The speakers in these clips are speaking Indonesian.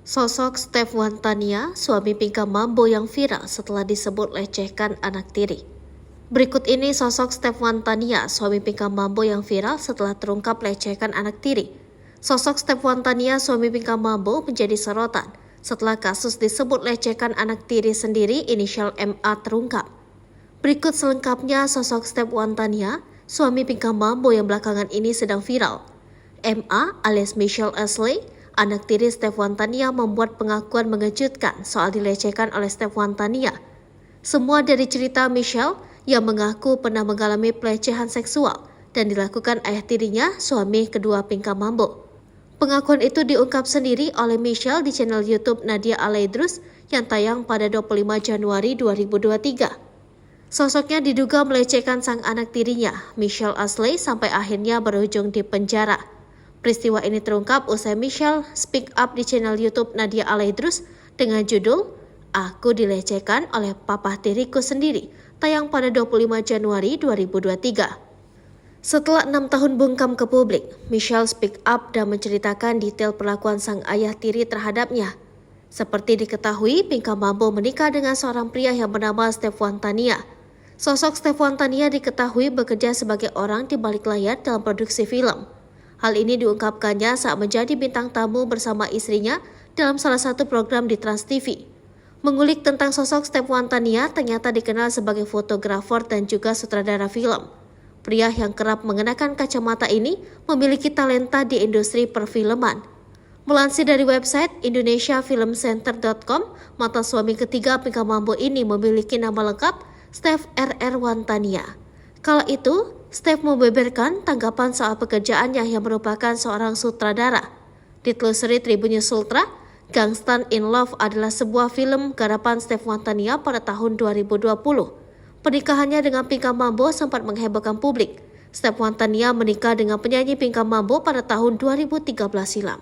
Sosok Stefwan Tania, suami Pinkan Mambo yang viral setelah disebut lecehkan anak tiri. Berikut ini sosok Stefwan Tania, suami Pinkan Mambo yang viral setelah terungkap lecehkan anak tiri. Sosok Stefwan Tania, suami Pinkan Mambo menjadi sorotan setelah kasus disebut lecehkan anak tiri sendiri inisial MA terungkap. Berikut selengkapnya sosok Stefwan Tania, suami Pinkan Mambo yang belakangan ini sedang viral. MA alias Michelle Ashley, anak tiri Stefwan Tania, membuat pengakuan mengejutkan soal dilecehkan oleh Stefwan Tania. Semua dari cerita Michelle yang mengaku pernah mengalami pelecehan seksual dan dilakukan ayah tirinya, suami kedua Pinkan Mambo. Pengakuan itu diungkap sendiri oleh Michelle di channel YouTube Nadia Alaidrus yang tayang pada 25 Januari 2023. Sosoknya diduga melecehkan sang anak tirinya, Michelle Ashley, sampai akhirnya berujung di penjara. Peristiwa ini terungkap usai Michelle speak up di channel YouTube Nadia Alaidrus dengan judul "Aku Dilecehkan Oleh Papa Tiriku Sendiri", tayang pada 25 Januari 2023. Setelah 6 tahun bungkam ke publik, Michelle speak up dan menceritakan detail perlakuan sang ayah tiri terhadapnya. Seperti diketahui, Pinkan Mambo menikah dengan seorang pria yang bernama Stefwan Tania. Sosok Stefwan Tania diketahui bekerja sebagai orang di balik layar dalam produksi film. Hal ini diungkapkannya saat menjadi bintang tamu bersama istrinya dalam salah satu program di Trans TV. Mengulik tentang sosok Stefwan Tania, ternyata dikenal sebagai fotografer dan juga sutradara film. Pria yang kerap mengenakan kacamata ini memiliki talenta di industri perfilman. Melansir dari website indonesiafilmcenter.com, mantan suami ketiga Pinkan Mambo ini memiliki nama lengkap Stef R.R. Wantania. Kala itu, Stef membeberkan tanggapan soal pekerjaannya yang merupakan seorang sutradara. Ditelusuri Tribun News Ultra, Gangstan in Love adalah sebuah film garapan Stefwan Tania pada tahun 2020. Pernikahannya dengan Pinkan Mambo sempat menghebohkan publik. Stefwan Tania menikah dengan penyanyi Pinkan Mambo pada tahun 2013 silam.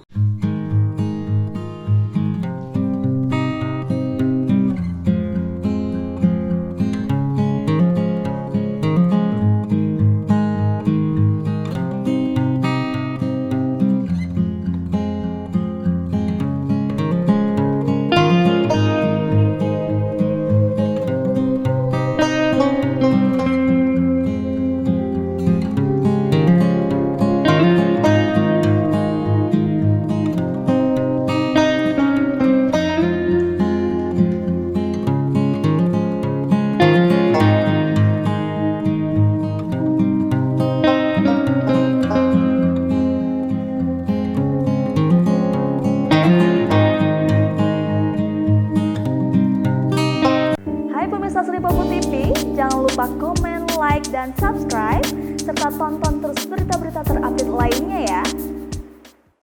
Hai pemirsa Sri Popo TV, jangan lupa komen, like, dan subscribe, serta tonton terus berita-berita terupdate lainnya ya.